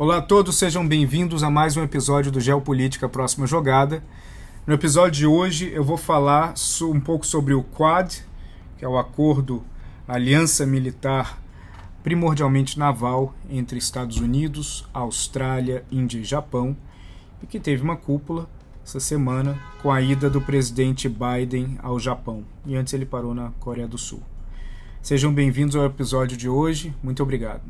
Olá a todos, sejam bem-vindos a mais um episódio do Geopolítica Próxima Jogada. No episódio de hoje eu vou falar um pouco sobre o Quad, que é o acordo, a aliança militar primordialmente naval entre Estados Unidos, Austrália, Índia e Japão, e que teve uma cúpula essa semana com a ida do presidente Biden ao Japão, e antes ele parou na Coreia do Sul. Sejam bem-vindos ao episódio de hoje, muito obrigado.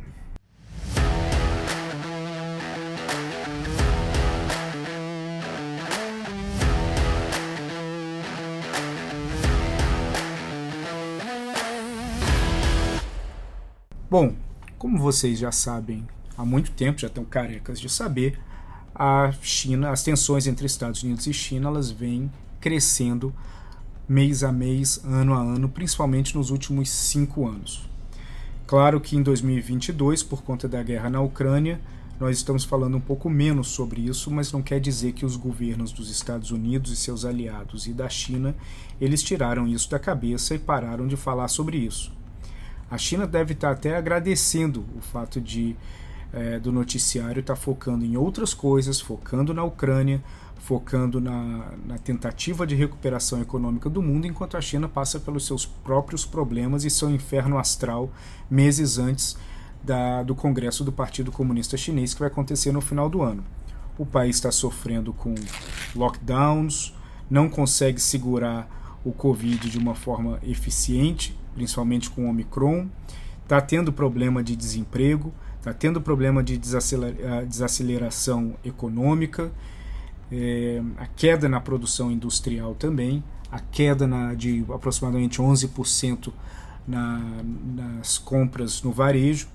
Bom, como vocês já sabem há muito tempo, já estão carecas de saber, a China, as tensões entre Estados Unidos e China, elas vêm crescendo mês a mês, ano a ano, principalmente nos últimos 5 anos. Claro que em 2022, por conta da guerra na Ucrânia, nós estamos falando um pouco menos sobre isso, mas não quer dizer que os governos dos Estados Unidos e seus aliados e da China, eles tiraram isso da cabeça e pararam de falar sobre isso. A China deve estar até agradecendo o fato do noticiário estar focando em outras coisas, focando na Ucrânia, focando na tentativa de recuperação econômica do mundo, enquanto a China passa pelos seus próprios problemas e seu inferno astral meses antes do Congresso do Partido Comunista Chinês, que vai acontecer no final do ano. O país está sofrendo com lockdowns, não consegue segurar o Covid de uma forma eficiente, principalmente com o Omicron, está tendo problema de desemprego, está tendo problema de desaceleração econômica, a queda na produção industrial também, a queda de aproximadamente 11% nas compras no varejo.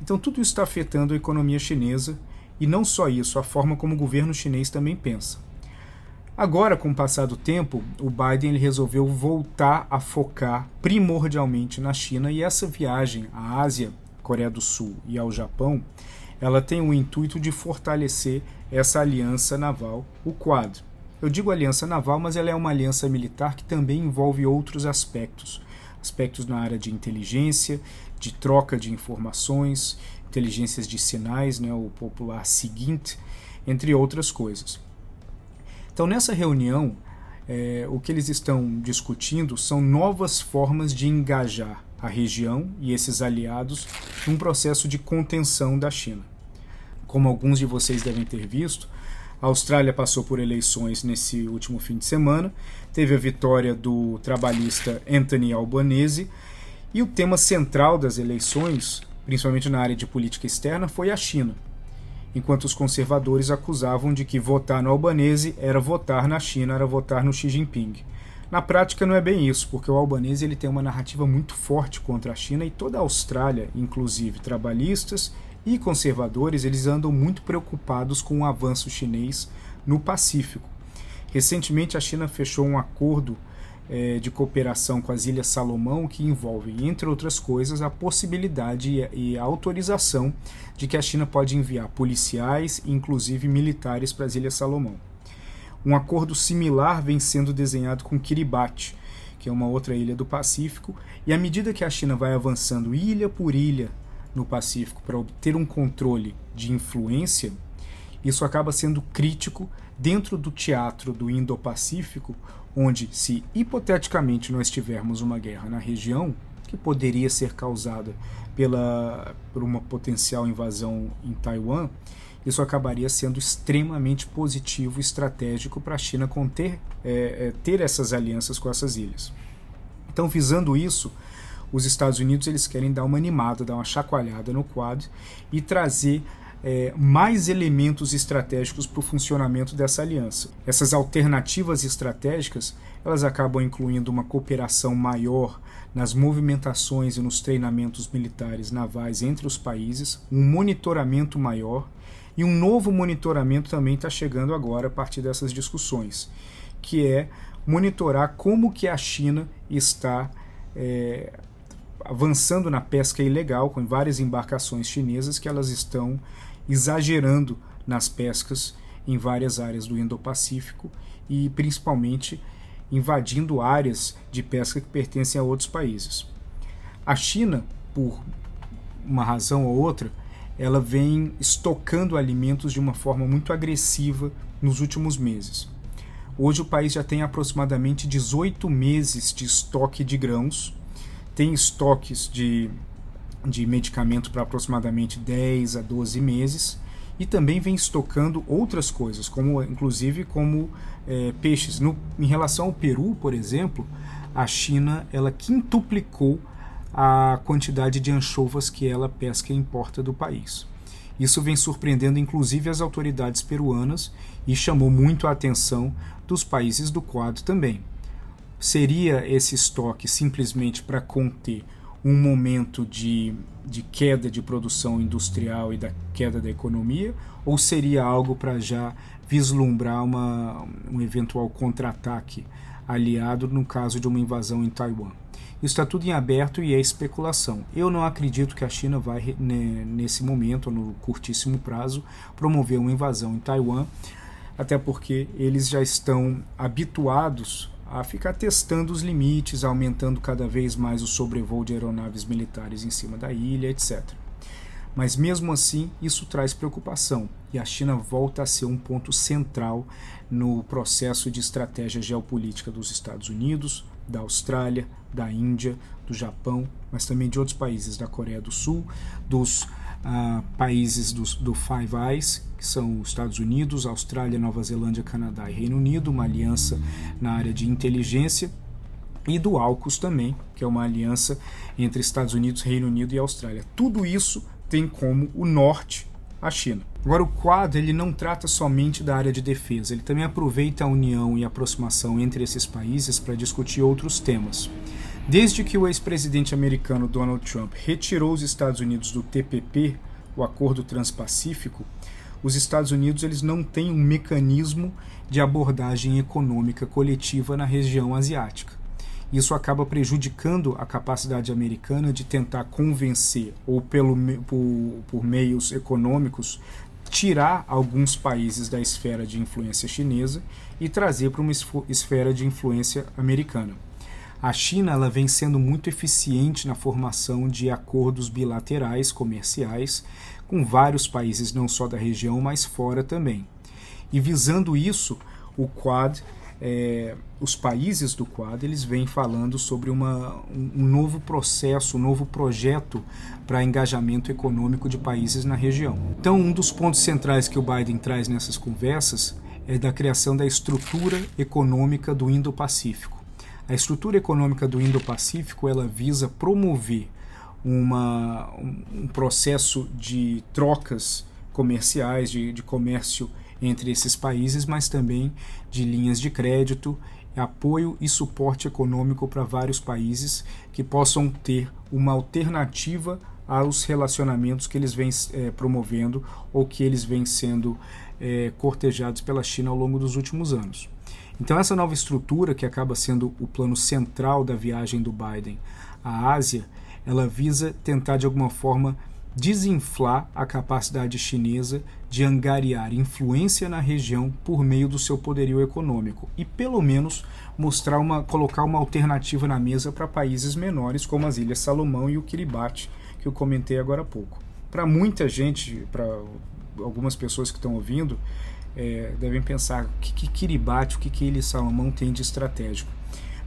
Então tudo isso está afetando a economia chinesa e não só isso, a forma como o governo chinês também pensa. Agora, com o passar do tempo, o Biden ele resolveu voltar a focar primordialmente na China, e essa viagem à Ásia, Coreia do Sul e ao Japão, ela tem o intuito de fortalecer essa aliança naval, o Quad. Eu digo aliança naval, mas ela é uma aliança militar que também envolve outros aspectos na área de inteligência, de troca de informações, inteligências de sinais, o popular SIGINT, entre outras coisas. Então, nessa reunião, o que eles estão discutindo são novas formas de engajar a região e esses aliados num processo de contenção da China. Como alguns de vocês devem ter visto, a Austrália passou por eleições nesse último fim de semana, teve a vitória do trabalhista Anthony Albanese, e o tema central das eleições, principalmente na área de política externa, foi a China, enquanto os conservadores acusavam de que votar no Albanese era votar na China, era votar no Xi Jinping. Na prática não é bem isso, porque o Albanese ele tem uma narrativa muito forte contra a China, e toda a Austrália, inclusive trabalhistas e conservadores, eles andam muito preocupados com o avanço chinês no Pacífico. Recentemente a China fechou um acordo de cooperação com as Ilhas Salomão, que envolve, entre outras coisas, a possibilidade e a autorização de que a China pode enviar policiais e inclusive militares para as Ilhas Salomão. Um acordo similar vem sendo desenhado com Kiribati, que é uma outra ilha do Pacífico, e à medida que a China vai avançando ilha por ilha no Pacífico para obter um controle de influência, isso acaba sendo crítico dentro do teatro do Indo-Pacífico, onde, se hipoteticamente nós tivermos uma guerra na região, que poderia ser causada por uma potencial invasão em Taiwan, isso acabaria sendo extremamente positivo e estratégico para a China ter essas alianças com essas ilhas. Então, visando isso, os Estados Unidos eles querem dar uma animada, dar uma chacoalhada no Quad e trazer mais elementos estratégicos para o funcionamento dessa aliança. Essas alternativas estratégicas elas acabam incluindo uma cooperação maior nas movimentações e nos treinamentos militares navais entre os países, um monitoramento maior, e um novo monitoramento também está chegando agora a partir dessas discussões, que é monitorar como que a China está avançando na pesca ilegal, com várias embarcações chinesas que elas estão exagerando nas pescas em várias áreas do Indo-Pacífico e principalmente invadindo áreas de pesca que pertencem a outros países. A China, por uma razão ou outra, ela vem estocando alimentos de uma forma muito agressiva nos últimos meses. Hoje o país já tem aproximadamente 18 meses de estoque de grãos, tem estoques de medicamento para aproximadamente 10 a 12 meses, e também vem estocando outras coisas, inclusive como peixes. Em relação ao Peru, por exemplo, a China ela quintuplicou a quantidade de anchovas que ela pesca e importa do país. Isso vem surpreendendo inclusive as autoridades peruanas e chamou muito a atenção dos países do Quad também. Seria esse estoque simplesmente para conter um momento de queda de produção industrial e da queda da economia, ou seria algo para já vislumbrar um eventual contra-ataque aliado no caso de uma invasão em Taiwan? Isso está tudo em aberto e é especulação. Eu não acredito que a China vai, nesse momento, ou no curtíssimo prazo, promover uma invasão em Taiwan, até porque eles já estão habituados a ficar testando os limites, aumentando cada vez mais o sobrevoo de aeronaves militares em cima da ilha, etc. Mas mesmo assim, isso traz preocupação, e a China volta a ser um ponto central no processo de estratégia geopolítica dos Estados Unidos, da Austrália, da Índia, do Japão, mas também de outros países, da Coreia do Sul, dos países do Five Eyes, que são os Estados Unidos, Austrália, Nova Zelândia, Canadá e Reino Unido, uma aliança na área de inteligência, e do AUKUS também, que é uma aliança entre Estados Unidos, Reino Unido e Austrália. Tudo isso tem como o norte a China. Agora, o Quad ele não trata somente da área de defesa, ele também aproveita a união e a aproximação entre esses países para discutir outros temas. Desde que o ex-presidente americano Donald Trump retirou os Estados Unidos do TPP, o Acordo Transpacífico, os Estados Unidos eles não têm um mecanismo de abordagem econômica coletiva na região asiática. Isso acaba prejudicando a capacidade americana de tentar convencer, ou por meios econômicos, tirar alguns países da esfera de influência chinesa e trazer para uma esfera de influência americana. A China ela vem sendo muito eficiente na formação de acordos bilaterais comerciais com vários países, não só da região, mas fora também. E visando isso, o Quad, os países do Quad, eles vêm falando sobre um novo processo, um novo projeto para engajamento econômico de países na região. Então, um dos pontos centrais que o Biden traz nessas conversas é da criação da estrutura econômica do Indo-Pacífico. A estrutura econômica do Indo-Pacífico ela visa promover um processo de trocas comerciais, de comércio entre esses países, mas também de linhas de crédito, apoio e suporte econômico para vários países que possam ter uma alternativa aos relacionamentos que eles vêm promovendo ou que eles vêm sendo cortejados pela China ao longo dos últimos anos. Então essa nova estrutura, que acaba sendo o plano central da viagem do Biden à Ásia, ela visa tentar de alguma forma desinflar a capacidade chinesa de angariar influência na região por meio do seu poderio econômico e pelo menos colocar uma alternativa na mesa para países menores como as Ilhas Salomão e o Kiribati, que eu comentei agora há pouco. Para muita gente, para algumas pessoas que estão ouvindo, devem pensar o que Kiribati, o que Ilha Salomão tem de estratégico.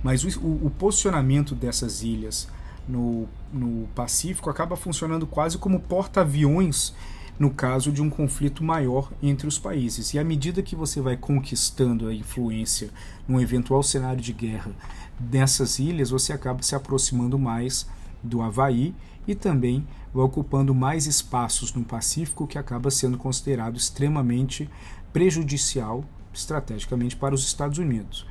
Mas o posicionamento dessas ilhas no Pacífico acaba funcionando quase como porta-aviões no caso de um conflito maior entre os países. E à medida que você vai conquistando a influência num eventual cenário de guerra dessas ilhas, você acaba se aproximando mais do Havaí e também vai ocupando mais espaços no Pacífico, que acaba sendo considerado extremamente prejudicial estrategicamente para os Estados Unidos.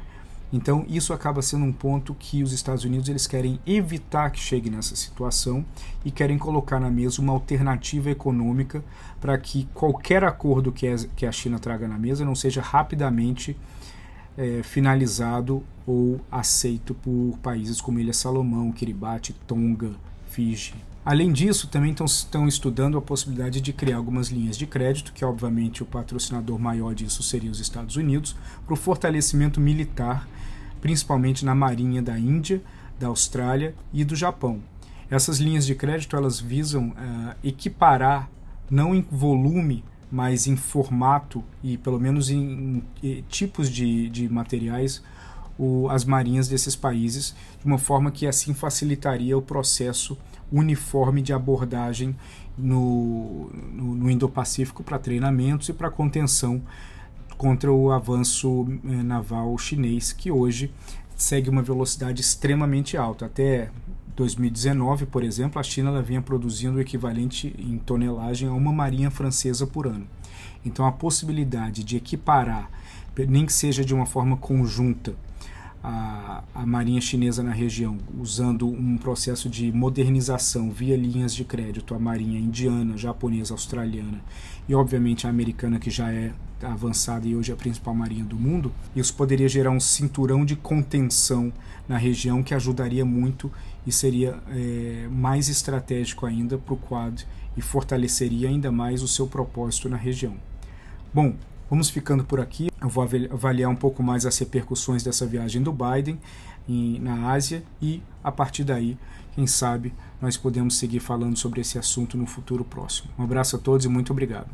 Então isso acaba sendo um ponto que os Estados Unidos eles querem evitar que chegue nessa situação e querem colocar na mesa uma alternativa econômica para que qualquer acordo que a China traga na mesa não seja rapidamente finalizado ou aceito por países como Ilha Salomão, Kiribati, Tonga, Fiji. Além disso, também estão estudando a possibilidade de criar algumas linhas de crédito, que obviamente o patrocinador maior disso seria os Estados Unidos, para o fortalecimento militar, principalmente na marinha da Índia, da Austrália e do Japão. Essas linhas de crédito elas visam equiparar não em volume, mas em formato e pelo menos em tipos de materiais, as marinhas desses países, de uma forma que assim facilitaria o processo uniforme de abordagem no Indo-Pacífico para treinamentos e para contenção contra o avanço naval chinês, que hoje segue uma velocidade extremamente alta. Até 2019, por exemplo, a China ela vinha produzindo o equivalente em tonelagem a uma marinha francesa por ano. Então a possibilidade de equiparar, nem que seja de uma forma conjunta, a marinha chinesa na região, usando um processo de modernização via linhas de crédito, a marinha indiana, japonesa, australiana e obviamente a americana, que já é avançada e hoje é a principal marinha do mundo, isso poderia gerar um cinturão de contenção na região que ajudaria muito e seria mais estratégico ainda para o Quad e fortaleceria ainda mais o seu propósito na região. Bom, vamos ficando por aqui. Eu vou avaliar um pouco mais as repercussões dessa viagem do Biden na Ásia e, a partir daí, quem sabe, nós podemos seguir falando sobre esse assunto no futuro próximo. Um abraço a todos e muito obrigado.